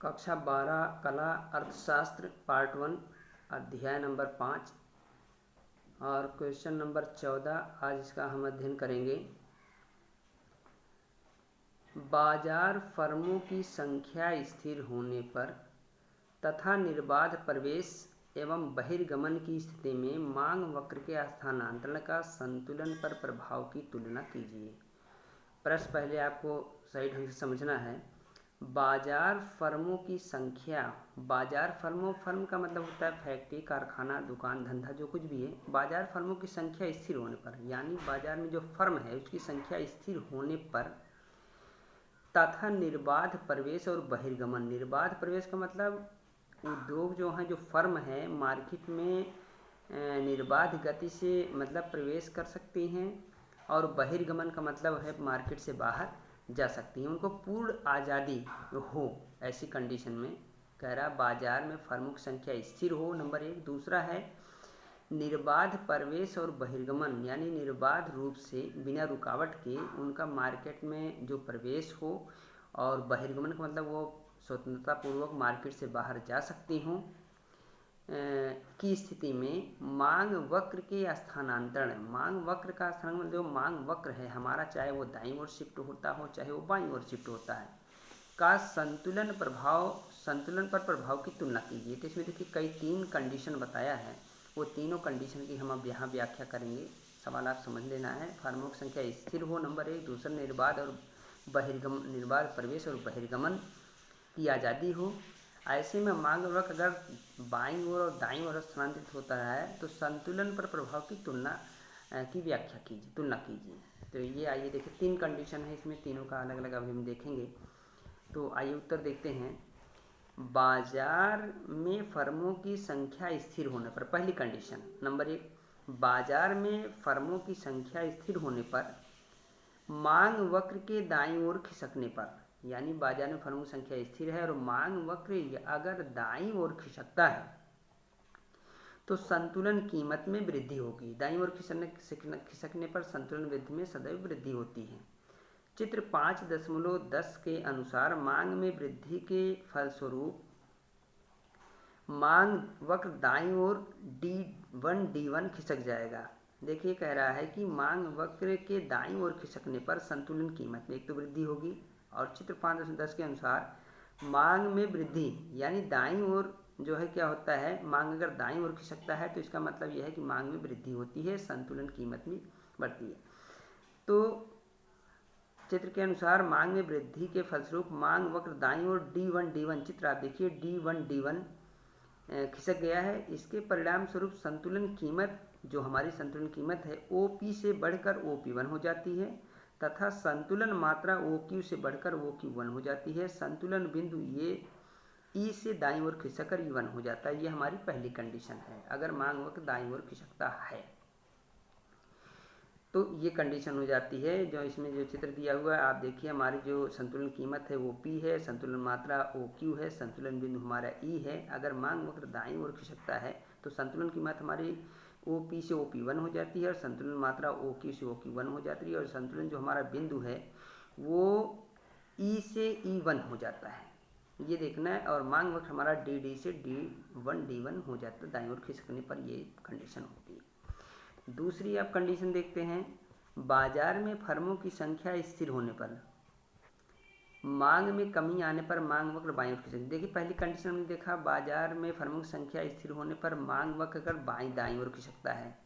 कक्षा 12 कला अर्थशास्त्र पार्ट 1 अध्याय नंबर 5 और क्वेश्चन नंबर 14 आज इसका हम अध्ययन करेंगे। बाजार फर्मों की संख्या स्थिर होने पर तथा निर्बाध प्रवेश एवं बहिर्गमन की स्थिति में मांग वक्र के स्थानांतरण का संतुलन पर प्रभाव की तुलना कीजिए। प्रश्न पहले आपको सही ढंग से समझना है। बाजार फर्मों की संख्या, बाजार फर्म का मतलब होता है फैक्ट्री, कारखाना, दुकान, धंधा, जो कुछ भी है। बाजार फर्मों की संख्या स्थिर होने पर, यानी बाजार में जो फर्म है उसकी संख्या स्थिर होने पर तथा निर्बाध प्रवेश और बहिर्गमन। निर्बाध प्रवेश का मतलब उद्योग जो है, जो फर्म है मार्केट में निर्बाध गति से मतलब प्रवेश कर सकती हैं, और बहिर्गमन का मतलब है मार्केट से बाहर जा सकती हैं, उनको पूर्ण आज़ादी हो, ऐसी कंडीशन में कह रहा बाजार में फर्मों की संख्या स्थिर हो, नंबर 1। दूसरा है निर्बाध प्रवेश और बहिर्गमन, यानी निर्बाध रूप से बिना रुकावट के उनका मार्केट में जो प्रवेश हो, और बहिर्गमन का मतलब वो स्वतंत्रता पूर्वक मार्केट से बाहर जा सकती हों की स्थिति में मांग वक्र के स्थानांतरण। मांग वक्र का स्थानांतरण, जो मांग वक्र है हमारा, चाहे वो दाईं ओर शिफ्ट होता हो चाहे वो बाईं ओर शिफ्ट होता है, का संतुलन पर प्रभाव की तुलना कीजिए। तो इसमें देखिए कई 3 कंडीशन बताया है, वो तीनों कंडीशन की हम अब यहाँ व्याख्या करेंगे। सवाल आप समझ लेना है। फर्मों की संख्या स्थिर हो, नंबर 1। दूसरा निर्बाध प्रवेश और बहिर्गमन की आज़ादी हो। ऐसे में मांग वक्र अगर बाईं ओर और दाईं ओर स्थानांतरित होता है तो संतुलन पर प्रभाव की तुलना कीजिए। तो ये आइए देखिए 3 कंडीशन है, इसमें तीनों का अलग अलग अभी हम देखेंगे। तो आइए उत्तर देखते हैं। बाजार में फर्मों की संख्या स्थिर होने पर, पहली कंडीशन नंबर 1, बाजार में फर्मों की संख्या स्थिर होने पर मांग वक्र के दाईं ओर खिसकने पर, यानी बाजार में फर्मों की संख्या स्थिर है और मांग वक्र अगर दाईं ओर खिसकता है तो संतुलन कीमत में वृद्धि होगी। दाईं ओर खिसकने पर संतुलन वृद्धि में सदैव वृद्धि होती है। चित्र 5.10 के अनुसार मांग में वृद्धि के फलस्वरूप मांग वक्र दाईं ओर D1 खिसक जाएगा। देखिए कह रहा है कि मांग वक्र के दाईं ओर खिसकने पर संतुलन कीमत में एक तो वृद्धि होगी, और चित्र 5.10 के अनुसार मांग में वृद्धि, यानी दाईं ओर जो है क्या होता है, मांग अगर दाईं ओर खिसकता है तो इसका मतलब यह है कि मांग में वृद्धि होती है, संतुलन कीमत में बढ़ती है। तो चित्र के अनुसार मांग में वृद्धि के फलस्वरूप मांग वक्र दाईं ओर D1 चित्र आप देखिए D1 खिसक गया है। इसके परिणाम स्वरूप संतुलन कीमत, जो हमारी संतुलन कीमत है, OP से बढ़कर OP1 हो जाती है तथा संतुलन मात्रा OQ से बढ़कर OQ1 हो जाती है। संतुलन बिंदु ये E से दाईं ओर खिसककर E1 हो जाता है। ये हमारी पहली कंडीशन है, अगर मांग वक्र दाईं ओर खिसकता है तो ये कंडीशन हो जाती है। जो इसमें जो चित्र दिया हुआ है आप देखिए, हमारी जो संतुलन कीमत है वो P है, संतुलन मात्रा OQ है, संतुलन बिंदु हमारा E है। अगर मांग वक्र दाईं ओर खिसकता है तो संतुलन कीमत हमारी OP से OP1 हो जाती है, और संतुलन मात्रा OQ से OQ1 हो जाती है, और संतुलन जो हमारा बिंदु है वो E से E1 हो जाता है, ये देखना है। और मांग वक्र हमारा DD से D1 हो जाता है, दाईं ओर खिसकने पर ये कंडीशन होती है। दूसरी आप कंडीशन देखते हैं। बाजार में फर्मों की संख्या स्थिर होने पर मांग में कमी आने पर मांग वक्र बाईं ओर खिसक। देखिए पहली कंडीशन हमने देखा, बाजार में फर्मों की संख्या स्थिर होने पर मांग वक्र अगर दाईं ओर खिसकता है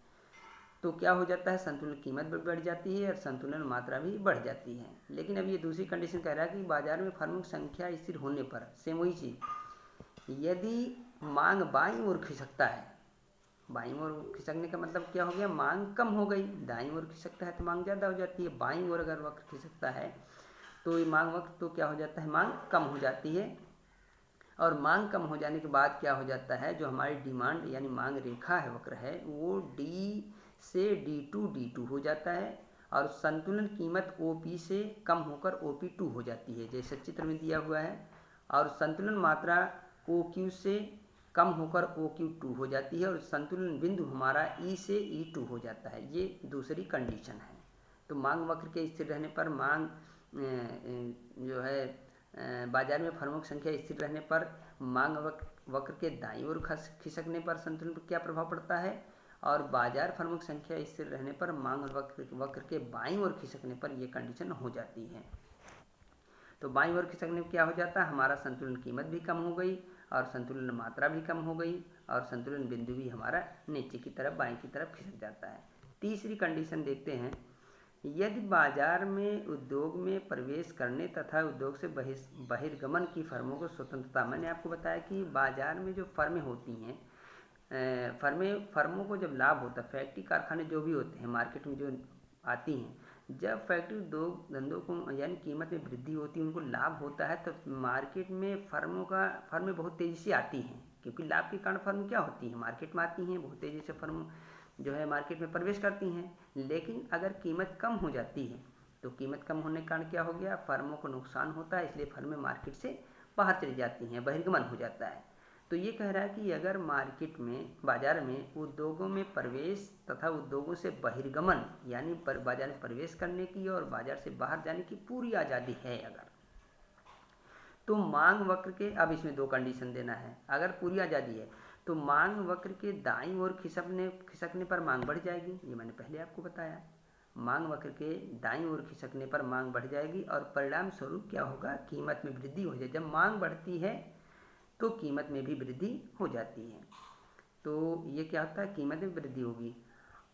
तो क्या हो जाता है, संतुलन कीमत भी बढ़ जाती है और संतुलन मात्रा भी बढ़ जाती है। लेकिन अब ये दूसरी कंडीशन कह रहा है कि बाजार में फर्मों की संख्या स्थिर होने पर, सेम वही चीज़, यदि मांग बाईं ओर खिसकता है, बाईं ओर खिसकने का मतलब क्या हो गया, मांग कम हो गई। दाईं ओर खिसकता है तो मांग ज़्यादा हो जाती है, बाईं ओर अगर वक्र खिसकता है तो ये मांग वक्र तो क्या हो जाता है, मांग कम हो जाती है। और मांग कम हो जाने के बाद क्या हो जाता है, जो हमारी डिमांड यानी मांग रेखा है, वक्र है, वो D से D2 हो जाता है, और संतुलन कीमत OP से कम होकर OP2 हो जाती है, जैसे चित्र में दिया हुआ है। और संतुलन मात्रा OQ से कम होकर OQ2 हो जाती है, और संतुलन बिंदु हमारा E से E2 हो जाता है। ये दूसरी कंडीशन है। तो मांग वक्र के स्थिर रहने पर मांग जो है बाजार में फर्मों की संख्या स्थिर रहने पर मांग वक्र के दाईं ओर खिसकने पर संतुलन पर क्या प्रभाव पड़ता है, और बाजार फर्मों की संख्या स्थिर रहने पर मांग वक्र के बाईं ओर खिसकने पर यह कंडीशन हो जाती है। तो बाईं ओर खिसकने में क्या हो जाता है, हमारा संतुलन कीमत भी कम हो गई और संतुलन मात्रा भी कम हो गई और संतुलन बिंदु भी हमारा नीचे की तरफ बाईं की तरफ खिसक जाता है। तीसरी कंडीशन देखते हैं, यदि बाजार में उद्योग में प्रवेश करने तथा उद्योग से बहिर्गमन की फर्मों को स्वतंत्रता, मैंने आपको बताया कि बाजार में जो फर्में होती हैं, फर्मों को जब लाभ होता है, फैक्ट्री कारखाने जो भी होते हैं मार्केट में जो आती हैं, जब फैक्ट्री उद्योग धंधों को यानी कीमत में वृद्धि होती है, उनको लाभ होता है, तो मार्केट में फर्में बहुत तेज़ी से आती हैं, क्योंकि लाभ के कारण फर्म क्या होती हैं, मार्केट में आती हैं, बहुत तेज़ी से फर्म जो है मार्केट में प्रवेश करती हैं। लेकिन अगर कीमत कम हो जाती है तो कीमत कम होने के कारण क्या हो गया, फर्मों को नुकसान होता है, इसलिए फर्में मार्केट से बाहर चली जाती हैं, बहिर्गमन हो जाता है। तो ये कह रहा है कि अगर मार्केट में बाजार में उद्योगों में प्रवेश तथा उद्योगों से बहिर्गमन यानी बाजार में प्रवेश करने की और बाजार से बाहर जाने की पूरी आज़ादी है अगर, तो मांग वक्र के, अब इसमें दो कंडीशन देना है, अगर पूरी आज़ादी है तो मांग वक्र के दाईं ओर खिसकने पर मांग बढ़ जाएगी, ये मैंने पहले आपको बताया। मांग वक्र के दाईं ओर खिसकने पर मांग बढ़ जाएगी और परिणाम स्वरूप क्या होगा, कीमत में वृद्धि हो जाएगी। जब मांग बढ़ती है तो कीमत में भी वृद्धि हो जाती है, तो ये क्या होता है, कीमत में वृद्धि होगी।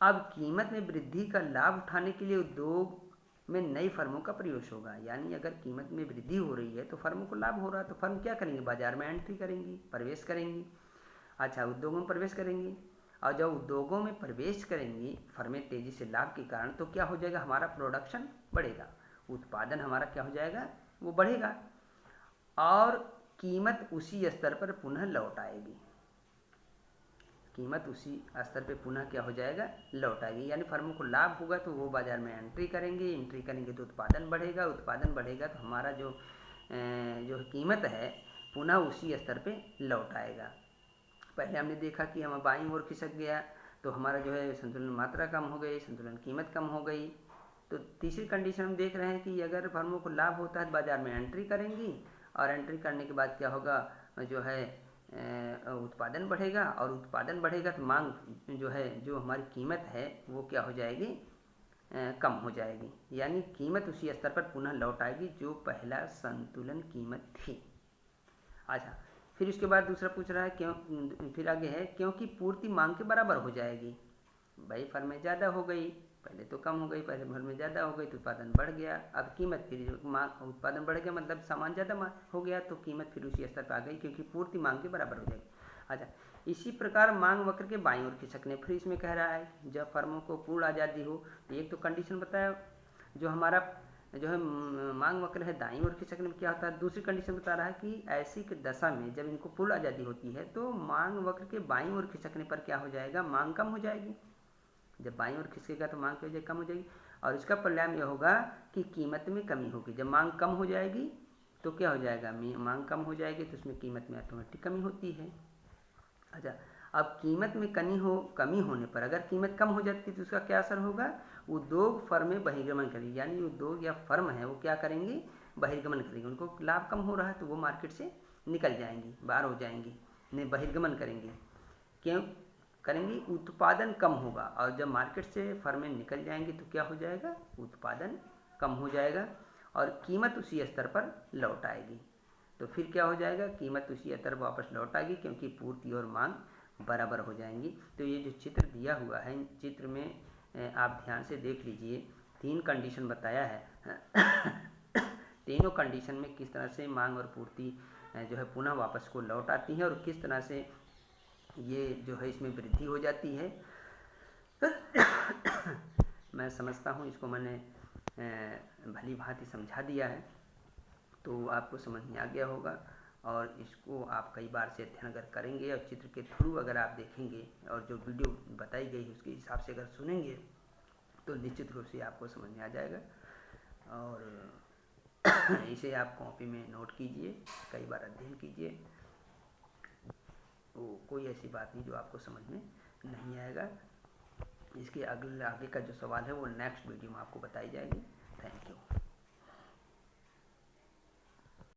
अब कीमत में वृद्धि का लाभ उठाने के लिए उद्योग में नई फर्मों का प्रवेश होगा, यानी अगर कीमत में वृद्धि हो रही है तो फर्मों को लाभ हो रहा है, तो फर्म क्या करेंगे, बाजार में एंट्री करेंगी, प्रवेश करेंगी। अच्छा, उद्योगों में प्रवेश करेंगी, और जब उद्योगों में प्रवेश करेंगी फर्में तेज़ी से लाभ के कारण, तो क्या हो जाएगा, हमारा प्रोडक्शन बढ़ेगा, उत्पादन हमारा क्या हो जाएगा, वो बढ़ेगा और कीमत उसी स्तर पर पुनः लौट आएगी। कीमत उसी स्तर पर पुनः क्या हो जाएगा, लौट आएगी, यानी फर्मों को लाभ होगा तो वो बाजार में एंट्री करेंगे तो उत्पादन बढ़ेगा तो हमारा जो कीमत है पुनः उसी स्तर पे लौट आएगा। पहले हमने देखा कि हम बाईं ओर खिसक गया तो हमारा जो है संतुलन मात्रा कम हो गई, संतुलन कीमत कम हो गई। तो तीसरी कंडीशन हम देख रहे हैं कि अगर फर्मों को लाभ होता है तो बाजार में एंट्री करेंगी और एंट्री करने के बाद क्या होगा, जो है उत्पादन बढ़ेगा और उत्पादन बढ़ेगा तो मांग जो है, जो हमारी कीमत है वो क्या हो जाएगी, कम हो जाएगी, यानी कीमत उसी स्तर पर पुनः लौट आएगी जो पहला संतुलन कीमत थी। अच्छा, फिर उसके बाद दूसरा पूछ रहा है क्यों, फिर आगे है क्योंकि पूर्ति मांग के बराबर हो जाएगी। भाई फर्में ज़्यादा हो गई, पहले तो कम हो गई, पहले फर्में ज़्यादा हो गई तो उत्पादन बढ़ गया, अब कीमत फिर मांग, उत्पादन बढ़ गया मतलब सामान ज़्यादा हो गया तो कीमत फिर उसी स्तर पर आ गई क्योंकि पूर्ति मांग के बराबर हो जाएगी। अच्छा, इसी प्रकार मांग वक्र के बाईं ओर खिसकने, फिर इसमें कह रहा है जब फर्मों को पूर्ण आज़ादी हो, तो एक तो कंडीशन बताया जो हमारा जो है मांग वक्र है दाईं ओर खिसकने में क्या होता है, दूसरी कंडीशन बता रहा है कि ऐसी दशा में जब इनको पूर्ण आज़ादी होती है तो मांग वक्र के बाईं ओर खिसकने पर क्या हो जाएगा, मांग कम हो जाएगी। जब बाईं ओर खिसकेगा तो मांग की कम हो जाएगी और इसका परिणाम यह होगा कि कीमत में कमी होगी। जब मांग कम हो जाएगी तो क्या हो जाएगा, मांग कम हो जाएगी तो उसमें कीमत में ऑटोमेटिक कमी होती है। अच्छा, अब कीमत में कमी होने पर अगर कीमत कम हो जाती है तो उसका क्या असर होगा, उद्योग फर्में बहिर्गमन करेंगी, यानी उद्योग या फर्म है वो क्या करेंगी, बहिर्गमन करेंगी। उनको लाभ कम हो रहा है तो वो मार्केट से निकल जाएंगी, बाहर हो जाएंगी, नहीं बहिर्गमन करेंगी। क्यों करेंगी, उत्पादन कम होगा और जब मार्केट से फर्में निकल जाएंगी तो क्या हो जाएगा, उत्पादन कम हो जाएगा और कीमत उसी स्तर पर लौट आएगी। तो फिर क्या हो जाएगा, कीमत उसी स्तर पर वापस लौट आएगी क्योंकि पूर्ति और मांग बराबर हो जाएंगी। तो ये जो चित्र दिया हुआ है, इन चित्र में आप ध्यान से देख लीजिए, 3 कंडीशन बताया है तीनों कंडीशन में किस तरह से मांग और पूर्ति जो है पुनः वापस को लौट आती है और किस तरह से ये जो है इसमें वृद्धि हो जाती है। मैं समझता हूँ इसको मैंने भली भांति समझा दिया है, तो आपको समझ में आ गया होगा और इसको आप कई बार से अध्ययन अगर करेंगे और चित्र के थ्रू अगर आप देखेंगे और जो वीडियो बताई गई है उसके हिसाब से अगर सुनेंगे तो निश्चित रूप से आपको समझ में आ जाएगा। और इसे आप कॉपी में नोट कीजिए, कई बार अध्ययन कीजिए, तो कोई ऐसी बात नहीं जो आपको समझ में नहीं आएगा। इसके आगे का जो सवाल है वो नेक्स्ट वीडियो में आपको बताई जाएगी। Thank you.